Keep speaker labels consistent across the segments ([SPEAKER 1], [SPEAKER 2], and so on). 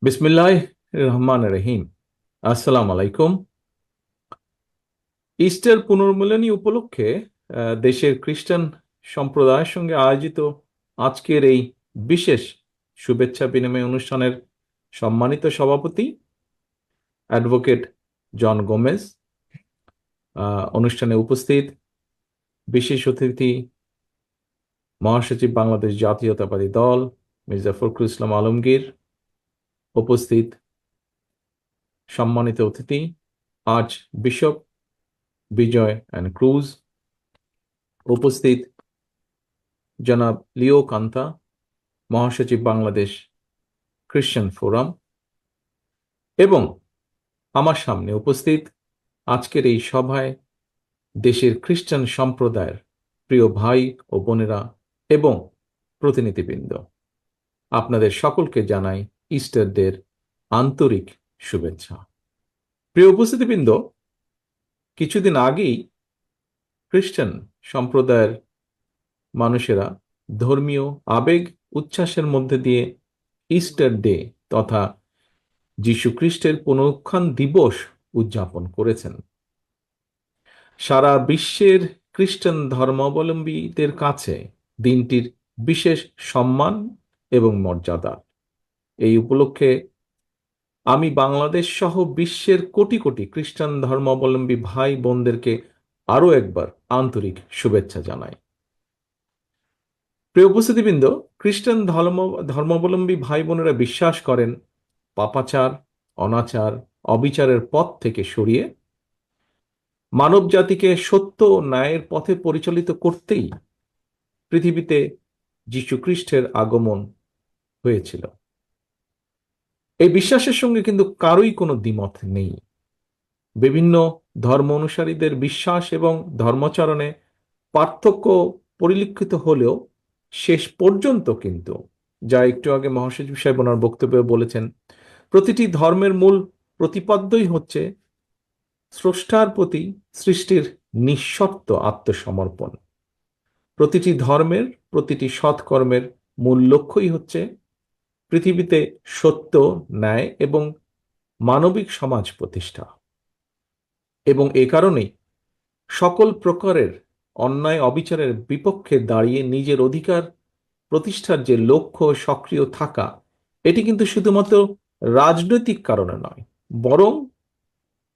[SPEAKER 1] বিসমিল্লাহ রহমান রহিম। আসসালামু আলাইকুম। ইস্টার পুনর্মিলনী উপলক্ষে দেশের খ্রিস্টান সম্প্রদায়ের সঙ্গে আয়োজিত আজকের এই বিশেষ শুভেচ্ছা বিনিময় অনুষ্ঠানের সম্মানিত সভাপতি অ্যাডভোকেট জন গোমেজ, অনুষ্ঠানে উপস্থিত বিশেষ অতিথি মহাসচিব বাংলাদেশ জাতীয়তাবাদী দল মির্জা ফখরুল ইসলাম আলমগীর, উপস্থিত সম্মানিত অতিথি archbishop Bijoy and Cruz, উপস্থিত জনাব লিও কান্তা, মহাসচিব বাংলাদেশ খ্রিস্টান ফোরাম, এবং আমার সামনে উপস্থিত আজকের এই সভায় দেশের খ্রিস্টান সম্প্রদায়ের প্রিয় ভাই ও বোনেরা এবং প্রতিনিধিবৃন্দ, আপনাদের সকলকে জানাই ইস্টার ডের আন্তরিক শুভেচ্ছা। প্রিয় উপস্থিতিবৃন্দ, কিছুদিন আগেই খ্রিস্টান সম্প্রদায়ের মানুষেরা ধর্মীয় আবেগ উচ্ছ্বাসের মধ্যে দিয়ে ইস্টার ডে তথা যীশু খ্রিস্টের পুনরুত্থান দিবস উদযাপন করেছেন। সারা বিশ্বের খ্রিস্টান ধর্মাবলম্বীদের কাছে দিনটির বিশেষ সম্মান এবং মর্যাদা। এই উপলক্ষে আমি বাংলাদেশ সহ বিশ্বের কোটি কোটি খ্রিস্টান ধর্মাবলম্বী ভাই বোনদেরকে আরো একবার আন্তরিক শুভেচ্ছা জানাই। প্রিয় উপস্থিতিবৃন্দ, খ্রিস্টান ধর্মাবলম্বী ভাই বোনেরা বিশ্বাস করেন পাপাচার, অনাচার, অবিচারের পথ থেকে সরিয়ে মানব জাতিকে সত্য ও ন্যায়ের পথে পরিচালিত করতেই পৃথিবীতে যীশু খ্রিস্টের আগমন হয়েছিল। এই বিশ্বাসের সঙ্গে কিন্তু কারোই কোনো দ্বিমত নেই। বিভিন্ন ধর্ম অনুসারীদের বিশ্বাস এবং ধর্মাচরণে পার্থক্য পরিলক্ষিত হলেও শেষ পর্যন্ত কিন্তু, যা একটু আগে মহাসচিব সাহেব ওনার বক্তব্যে বলেছেন, প্রতিটি ধর্মের মূল প্রতিপাদ্যই হচ্ছে স্রষ্টার প্রতি সৃষ্টির নিঃশর্ত আত্মসমর্পণ। প্রতিটি ধর্মের প্রতিটি সৎকর্মের মূল লক্ষ্যই হচ্ছে পৃথিবীতে সত্য, ন্যায় এবং মানবিক সমাজ প্রতিষ্ঠা। এবং এ কারণেই সকল প্রকারের অন্যায় অবিচারের বিপক্ষে দাঁড়িয়ে নিজের অধিকার প্রতিষ্ঠার যে লক্ষ্য সক্রিয় থাকা, এটি কিন্তু শুধুমাত্র রাজনৈতিক কারণে নয়, বরং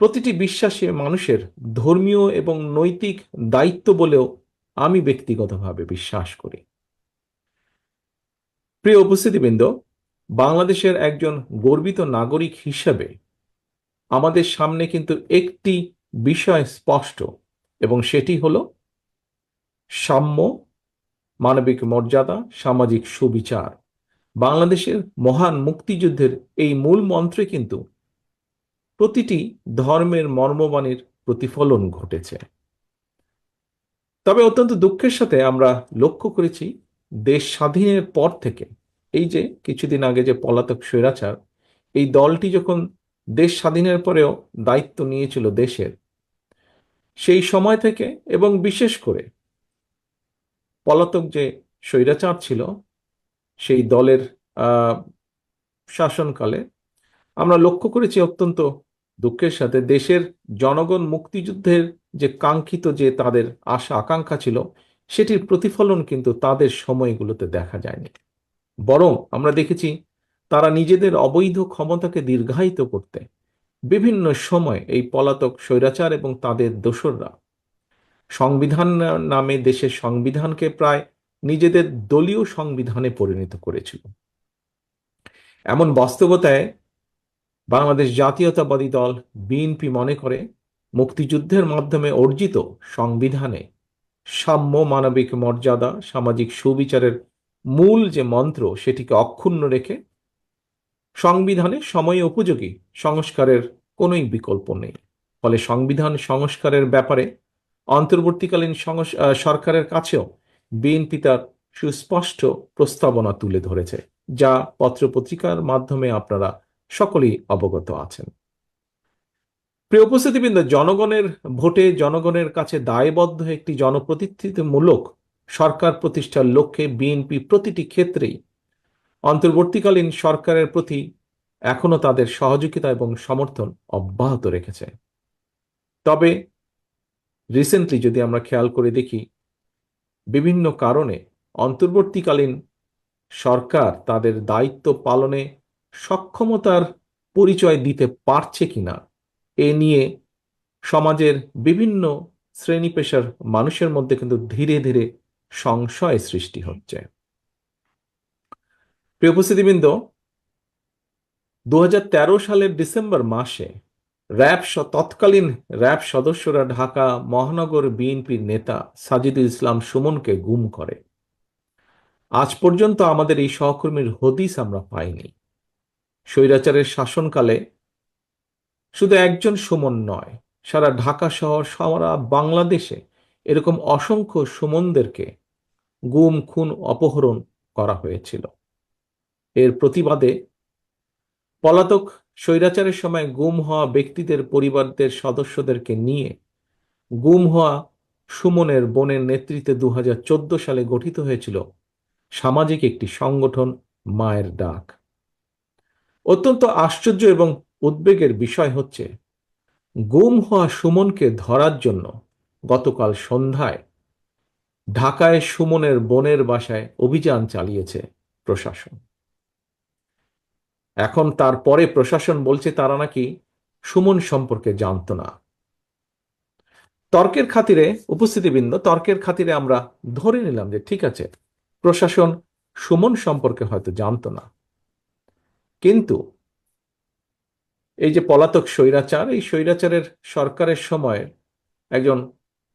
[SPEAKER 1] প্রতিটি বিশ্বাসী মানুষের ধর্মীয় এবং নৈতিক দায়িত্ব বলেও আমি ব্যক্তিগতভাবে বিশ্বাস করি। প্রিয় উপস্থিতিবৃন্দ, বাংলাদেশের একজন গর্বিত নাগরিক হিসেবে আমাদের সামনে কিন্তু একটি বিষয় স্পষ্ট, এবং সেটি হলো সাম্য, মানবিক মর্যাদা, সামাজিক সুবিচার। বাংলাদেশের মহান মুক্তিযুদ্ধের এই মূল মন্ত্রে কিন্তু প্রতিটি ধর্মের মর্মবাণীর প্রতিফলন ঘটেছে। তবে অত্যন্ত দুঃখের সাথে আমরা লক্ষ্য করেছি, দেশ স্বাধীনের পর থেকে, এই যে কিছুদিন আগে যে পলাতক স্বৈরাচার, এই দলটি যখন দেশ স্বাধীনের পরেও দায়িত্ব নিয়েছিল দেশের, সেই সময় থেকে এবং বিশেষ করে পলাতক যে স্বৈরাচার ছিল সেই দলের শাসনকালে আমরা লক্ষ্য করেছি অত্যন্ত দুঃখের সাথে দেশের জনগণ মুক্তিযুদ্ধের যে কাঙ্ক্ষিত যে তাদের আশা আকাঙ্ক্ষা ছিল, সেটির প্রতিফলন কিন্তু তাদের সময়গুলোতে দেখা যায়নি। বরং আমরা দেখেছি তারা নিজেদের অবৈধ ক্ষমতাকে দীর্ঘায়িত করতে বিভিন্ন সময় এই পলাতক স্বৈরাচার এবং তাদের দোসররা সংবিধান নামে দেশের সংবিধানকে প্রায় নিজেদের দলীয় সংবিধানে পরিণত করেছিল। এমন বাস্তবতায় বাংলাদেশ জাতীয়তাবাদী দল বিএনপি মনে করে মুক্তিযুদ্ধের মাধ্যমে অর্জিত সংবিধানে সাম্য, মানবিক মর্যাদা, সামাজিক সুবিচারের মূল যে মন্ত্র, সেটিকে অক্ষুণ্ণ রেখে সংবিধানে সময় উপযোগী সংস্কারের কোনোই বিকল্প নেই। ফলে সংবিধান সংস্কারের ব্যাপারে অন্তর্বর্তীকালীন সরকারের কাছেও বিএনপি তার সুস্পষ্ট প্রস্তাবনা তুলে ধরেছে, যা পত্রপত্রিকার মাধ্যমে আপনারা সকলেই অবগত আছেন। প্রিয় উপস্থিতিবৃন্দ, জনগণের ভোটে জনগণের কাছে দায়বদ্ধ একটি জনপ্রতিনিধিত্বমূলক সরকার প্রতিষ্ঠার লক্ষ্যে বিএনপি প্রতিটি ক্ষেত্রেই অন্তর্বর্তীকালীন সরকারের প্রতি এখনো তাদের সহযোগিতা এবং সমর্থন অব্যাহত রেখেছে। তবে রিসেন্টলি যদি আমরা খেয়াল করে দেখি, বিভিন্ন কারণে অন্তর্বর্তীকালীন সরকার তাদের দায়িত্ব পালনে সক্ষমতার পরিচয় দিতে পারছে কিনা এ নিয়ে সমাজের বিভিন্ন শ্রেণী পেশার মানুষের মধ্যে কিন্তু ধীরে ধীরে সংশয় সৃষ্টি হচ্ছে। প্রিয় উপস্থিতিবৃন্দ, 2013 সালের ডিসেম্বর মাসে তৎকালীন র্যাব সদস্যরা ঢাকা মহানগর বিএনপির নেতা সাজিদুল ইসলাম সুমনকে গুম করে। আজ পর্যন্ত আমাদের এই সহকর্মীর হদিস আমরা পাইনি। স্বৈরাচারের শাসনকালে শুধু একজন সুমন নয়, সারা ঢাকা শহর, সারা বাংলাদেশে এরকম অসংখ্য সুমনদেরকে গুম, খুন, অপহরণ করা হয়েছিল। এর প্রতিবাদে পলাতক স্বৈরাচারের সময় গুম হওয়া ব্যক্তিদের পরিবারদের সদস্যদেরকে নিয়ে গুম হওয়া সুমনের বোনের নেতৃত্বে 2014 সালে গঠিত হয়েছিল সামাজিক একটি সংগঠন মায়ের ডাক। অত্যন্ত আশ্চর্য এবং উদ্বেগের বিষয় হচ্ছে, গুম হওয়া সুমনকে ধরার জন্য গতকাল সন্ধ্যায় ঢাকায় সুমনের বোনের বাসায় অভিযান চালিয়েছে প্রশাসন। এখন তারপরে প্রশাসন বলছে তারা নাকি সুমন সম্পর্কে জানত না। তর্কের খাতিরে, উপস্থিতিবৃন্দ, তর্কের খাতিরে আমরা ধরে নিলাম যে ঠিক আছে, প্রশাসন সুমন সম্পর্কে হয়তো জানত না, কিন্তু এই যে পলাতক স্বৈরাচার, এই স্বৈরাচারের সরকারের সময় একজন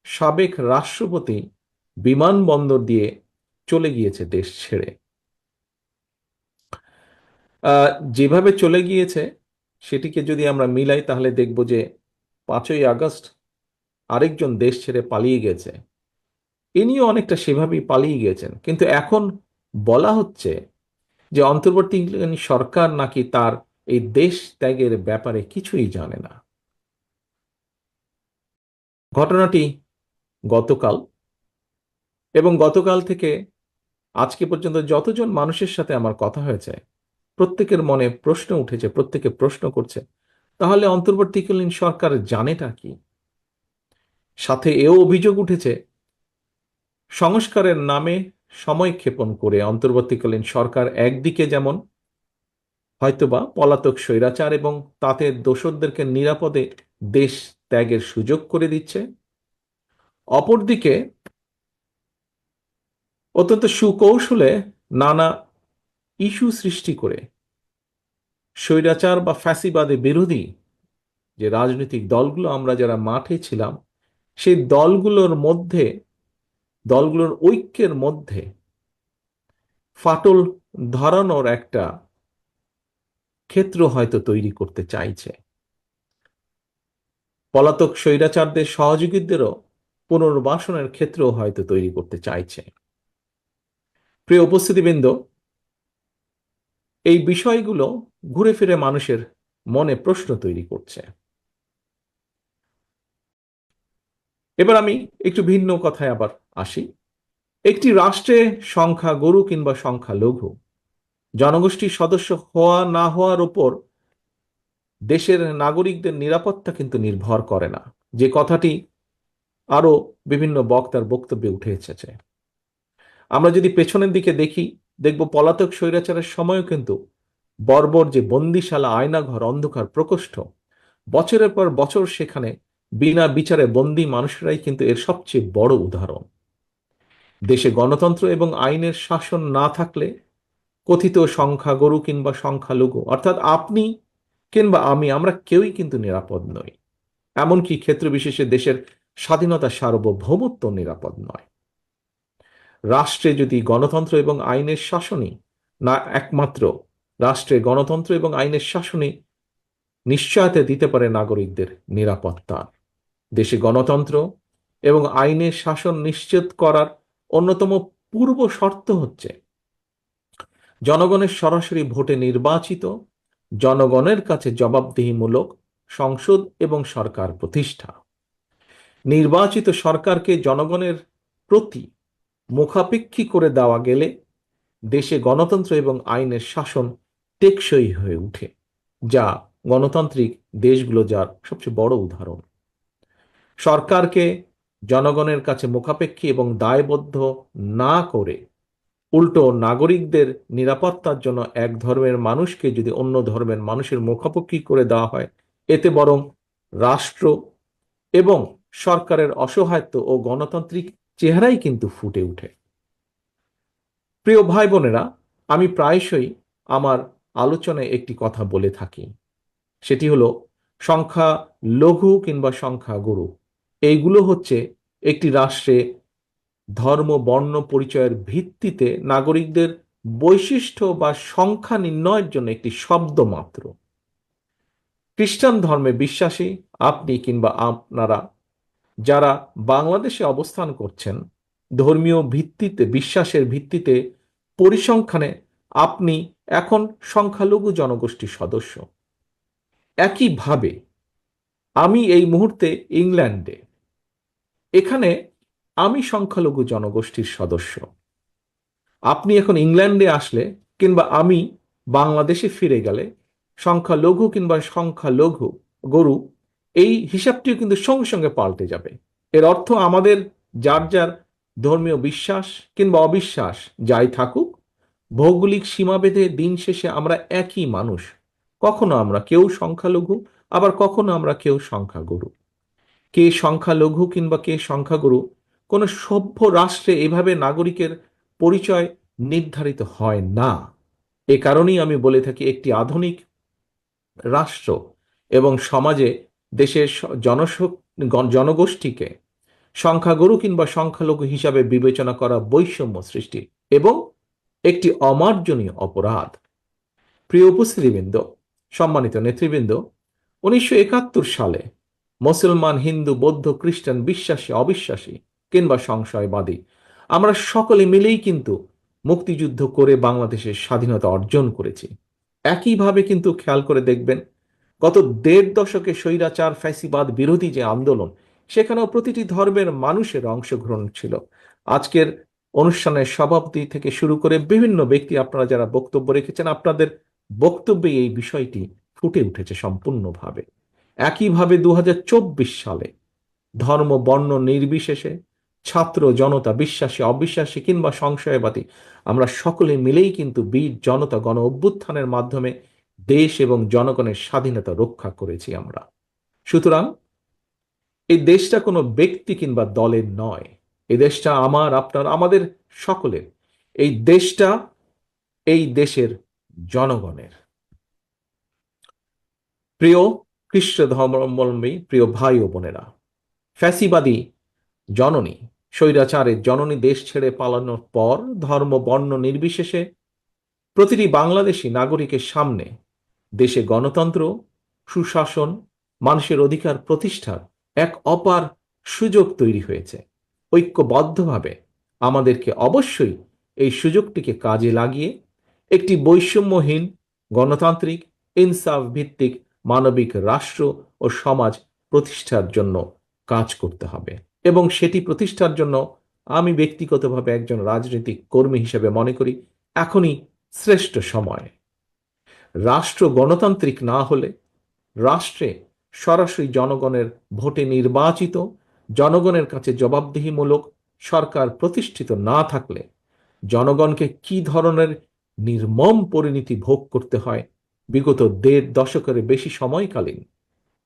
[SPEAKER 1] সাবেক রাষ্ট্রপতি বিমানবন্দর দিয়ে চলে গিয়েছে দেশ ছেড়ে। যেভাবে চলে গিয়েছে সেটিকে যদি আমরা মিলাই তাহলে দেখব যে 5ই আগস্ট আরেকজন দেশ ছেড়ে পালিয়ে গেছে, ইনিও অনেকটা সেভাবেই পালিয়ে গিয়েছেন। কিন্তু এখন বলা হচ্ছে যে অন্তর্বর্তীকালীন সরকার নাকি তার এই দেশ ত্যাগের ব্যাপারে কিছুই জানে না। ঘটনাটি গতকাল, এবং গতকাল থেকে আজকে পর্যন্ত যতজন মানুষের সাথে আমার কথা হয়েছে, প্রত্যেকের মনে প্রশ্ন উঠেছে, প্রত্যেকে প্রশ্ন করছে, তাহলে অন্তর্বর্তীকালীন সরকার জানেটা কি? সাথে এও অভিযোগ উঠেছে, সংস্কারের নামে সময় ক্ষেপণ করে অন্তর্বর্তীকালীন সরকার একদিকে যেমন হয়তোবা পলাতক স্বৈরাচার এবং তাতে দোসরদেরকে নিরাপদে দেশ ত্যাগের সুযোগ করে দিচ্ছে, অপরদিকে অত্যন্ত সুকৌশলে নানা ইস্যু সৃষ্টি করে স্বৈরাচার বা ফ্যাসিবাদে বিরোধী যে রাজনৈতিক দলগুলো আমরা যারা মাঠে ছিলাম, সেই দলগুলোর ঐক্যের মধ্যে ফাটল ধরানোর একটা ক্ষেত্র হয়তো তৈরি করতে চাইছে। পলাতক স্বৈরাচারদের সহযোগীদেরও পুনর্বাসনের ক্ষেত্রও হয়তো তৈরি করতে চাইছে। প্রিয় উপস্থিতিবৃন্দ, এই বিষয়গুলো ঘুরে ফিরে মানুষের মনে প্রশ্ন তৈরি করছে। এবার আমি একটু ভিন্ন কথায় আবার আসি। একটি রাষ্ট্রে সংখ্যা গরু কিংবা সংখ্যা লঘু জনগোষ্ঠীর সদস্য হওয়া না হওয়ার উপর দেশের নাগরিকদের নিরাপত্তা কিন্তু নির্ভর করে না, যে কথাটি আরো বিভিন্ন বক্তার বক্তব্যে উঠে এসেছে। আমরা যদি পেছনের দিকে দেখি, দেখব পলাতক স্বৈরাচারের সময়ও কিন্তু বর্বর যে বন্দিশালা, আয়নাঘর, অন্ধকার প্রকোষ্ঠ, বছরের পর বছর সেখানে বিনা বিচারে বন্দী মানুষেরাই কিন্তু এর সবচেয়ে বড় উদাহরণ। দেশে গণতন্ত্র এবং আইনের শাসন না থাকলে কথিত সংখ্যাগরু কিংবা সংখ্যালঘু অর্থাৎ আপনি কিংবা আমরা কেউই কিন্তু নিরাপদ নই। এমনকি ক্ষেত্র বিশেষে দেশের স্বাধীনতা, সার্বভৌমত্ব নিরাপদ নয়। রাষ্ট্রে যদি গণতন্ত্র এবং আইনের শাসনই না, একমাত্র রাষ্ট্রে গণতন্ত্র এবং আইনের শাসনই নিশ্চয়তা দিতে পারে নাগরিকদের নিরাপত্তা। দেশে গণতন্ত্র এবং আইনের শাসন নিশ্চিত করার অন্যতম পূর্ব শর্ত হচ্ছে জনগণের সরাসরি ভোটে নির্বাচিত, জনগণের কাছে জবাবদিহিমূলক সংসদ এবং সরকার প্রতিষ্ঠা। নির্বাচিত সরকারকে জনগণের প্রতি মুখাপেক্ষী করে দেওয়া গেলে দেশে গণতন্ত্র এবং আইনের শাসন টেকসই হয়ে ওঠে। যা গণতান্ত্রিক দেশগুলো যার সবচেয়ে বড় উদাহরণ। সরকারকে জনগণের কাছে মুখাপেক্ষী এবং দায়বদ্ধ না করে উল্টো নাগরিকদের নিরাপত্তার জন্য এক ধর্মের মানুষকে যদি অন্য ধর্মের মানুষের মুখাপেক্ষী করে দেওয়া হয়, এতে বরং রাষ্ট্র এবং সরকারের অসহায়ত্ব ও গণতান্ত্রিক চেহারাই কিন্তু ফুটে ওঠে। প্রিয় ভাই বোনেরা, আমি প্রায়শই আমার আলোচনায় একটি কথা বলে থাকি, সেটি হলো সংখ্যা লঘু কিংবা সংখ্যা গুরু, এইগুলো হচ্ছে একটি রাষ্ট্রে ধর্ম বর্ণ পরিচয়ের ভিত্তিতে নাগরিকদের বৈশিষ্ট্য বা সংখ্যা নির্ণয়ের জন্য একটি শব্দ মাত্র। খ্রিস্টান ধর্মে বিশ্বাসী আপনি কিংবা আপনারা যারা বাংলাদেশে অবস্থান করছেন, ধর্মীয় ভিত্তিতে বিশ্বাসের ভিত্তিতে পরিসংখ্যানে আপনি এখন সংখ্যালঘু জনগোষ্ঠীর সদস্য। একইভাবে আমি এই মুহূর্তে ইংল্যান্ডে, এখানে আমি সংখ্যালঘু জনগোষ্ঠীর সদস্য। আপনি এখন ইংল্যান্ডে আসলে কিংবা আমি বাংলাদেশে ফিরে গেলে সংখ্যালঘু কিংবা সংখ্যালঘু গরু, এই হিসাবটিও কিন্তু সঙ্গে সঙ্গে পাল্টে যাবে। এর অর্থ আমাদের যার যার ধর্মীয় বিশ্বাস কিংবা অবিশ্বাস যাই থাকুক, ভৌগোলিক সীমাভেদে দিন শেষে আমরা একই মানুষ। কখনো আমরা কেউ সংখ্যালঘু, আবার কখনো আমরা কেউ সংখ্যাগুরু। কে সংখ্যালঘু কিংবা কে সংখ্যাগুরু কোনো সভ্য রাষ্ট্রে এভাবে নাগরিকের পরিচয় নির্ধারিত হয় না। এ কারণেই আমি বলে থাকি, একটি আধুনিক রাষ্ট্র এবং সমাজে দেশের জনগোষ্ঠীকে সংখ্যাগুরু কিংবা সংখ্যালঘু হিসাবে বিবেচনা করা বৈষম্য সৃষ্টি এবং একটি অমার্জনীয় অপরাধ। প্রিয় উপস্থিতিবৃন্দ, সম্মানিত নেতৃবৃন্দ, 1971 সালে মুসলমান, হিন্দু, বৌদ্ধ, খ্রিস্টান, বিশ্বাসী, অবিশ্বাসী কিংবা সংশয়বাদী আমরা সকলে মিলেই কিন্তু মুক্তিযুদ্ধ করে বাংলাদেশের স্বাধীনতা অর্জন করেছি। একইভাবে কিন্তু খেয়াল করে দেখবেন, গত 1.5 দশকে স্বৈরাচার ফ্যাসিবাদ বিরোধী যে আন্দোলন, সেখানেও প্রতিটি ধর্মের মানুষের অংশগ্রহণ ছিল। আজকের অনুষ্ঠানের সভাপতি থেকে শুরু করে বিভিন্ন ব্যক্তি আপনারা যারা বক্তব্য রেখেছেন, আপনাদের বক্তব্যে এই বিষয়টি ফুটে উঠেছে সম্পূর্ণভাবে। একইভাবে 2024 সালে ধর্ম বর্ণ নির্বিশেষে ছাত্র জনতা, বিশ্বাসী অবিশ্বাসী কিংবা সংশয়বাদী, আমরা সকলে মিলেই কিন্তু বীর জনতা গণ অভ্যুত্থানের মাধ্যমে দেশ এবং জনগণের স্বাধীনতা রক্ষা করেছি আমরা। সুতরাং এই দেশটা কোনো ব্যক্তি কিংবা দলের নয়, এই দেশটা আমার, আপনার, আমাদের সকলের। এই দেশটা এই দেশের জনগণের। প্রিয় খ্রিস্ট ধর্মাবলম্বী প্রিয় ভাই ও বোনেরা, ফ্যাসিবাদী জননী, স্বৈরাচারের জননী দেশ ছেড়ে পালানোর পর ধর্ম বর্ণ নির্বিশেষে প্রতিটি বাংলাদেশী নাগরিকের সামনে দেশে গণতন্ত্র, সুশাসন, মানুষের অধিকার প্রতিষ্ঠার এক অপার সুযোগ তৈরি হয়েছে। ঐক্যবদ্ধভাবে আমাদেরকে অবশ্যই এই সুযোগটিকে কাজে লাগিয়ে একটি বৈষম্যহীন, গণতান্ত্রিক, ইনসাফ ভিত্তিক মানবিক রাষ্ট্র ও সমাজ প্রতিষ্ঠার জন্য কাজ করতে হবে। এবং সেটি প্রতিষ্ঠার জন্য আমি ব্যক্তিগতভাবে একজন রাজনৈতিক কর্মী হিসেবে মনে করি এখনই শ্রেষ্ঠ সময়। রাষ্ট্র গণতান্ত্রিক না হলে, রাষ্ট্রে সরাসরি জনগণের ভোটে নির্বাচিত, জনগণের কাছে জবাবদিহিমূলক সরকার প্রতিষ্ঠিত না থাকলে জনগণকে কি ধরনের নির্মম পরিণতি ভোগ করতে হয় বিগত 1.5 দশকের বেশি সময়কালীন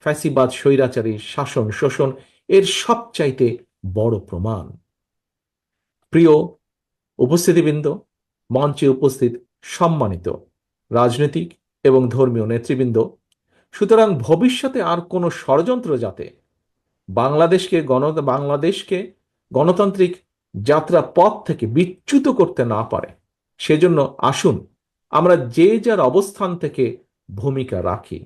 [SPEAKER 1] ফ্যাসিবাদ স্বৈরাচারী শাসন শোষণ এর সবচাইতে বড় প্রমাণ। প্রিয় উপস্থিতিবৃন্দ, মঞ্চে উপস্থিত সম্মানিত রাজনৈতিক এবং ধর্মীয় নেতৃবৃন্দ, সুতরাং ভবিষ্যতে আর কোনো ষড়যন্ত্র যাতে বাংলাদেশকে গণতান্ত্রিক যাত্রা পথ থেকে বিচ্যুত করতে না পারে, সেজন্য আসুন আমরা যে যার অবস্থান থেকে ভূমিকা রাখি।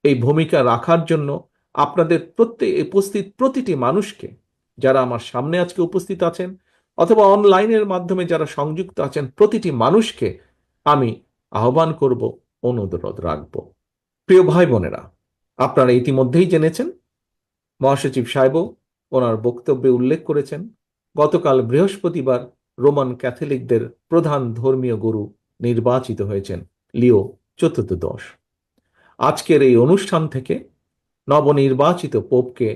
[SPEAKER 1] এই ভূমিকা রাখার জন্য আপনাদের উপস্থিত প্রতিটি মানুষকে, যারা আমার সামনে আজকে উপস্থিত আছেন অথবা অনলাইনের মাধ্যমে যারা সংযুক্ত আছেন, প্রতিটি মানুষকে আমি আহ্বান করব, অনুরোধ রাখব। প্রিয় ভাই বোনেরা, আপনারা ইতিমধ্যেই জেনেছেন, মহাসচিব সাহেবও ওনার বক্তব্যে উল্লেখ করেছেন, গতকাল বৃহস্পতিবার রোমান ক্যাথলিকদের প্রধান ধর্মীয় গুরু নির্বাচিত হয়েছেন লিও চতুর্দশ। আজকের এই অনুষ্ঠান থেকে নবনির্বাচিত পোপকে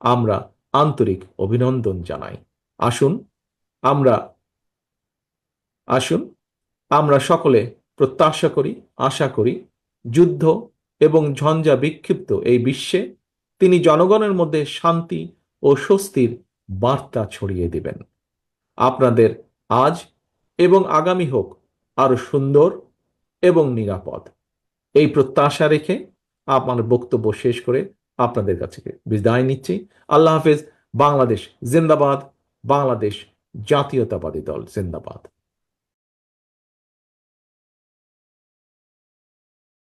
[SPEAKER 1] আমরা আন্তরিক অভিনন্দন জানাই। আসুন আমরা আসুন আমরা সকলে প্রত্যাশা করি, আশা করি, যুদ্ধ এবং ঝঞ্ঝা বিক্ষিপ্ত এই বিশ্বে তিনি জনগণের মধ্যে শান্তি ও স্বস্তির বার্তা ছড়িয়ে দিবেন। আপনাদের আজ এবং আগামী হোক আরো সুন্দর এবং নিরাপদ, এই প্রত্যাশা রেখে আমার বক্তব্য শেষ করে আপনাদের কাছে বিদায় নিচ্ছি। আল্লাহ হাফেজ। বাংলাদেশ জিন্দাবাদ। বাংলাদেশ জাতীয়তাবাদী দল জিন্দাবাদ।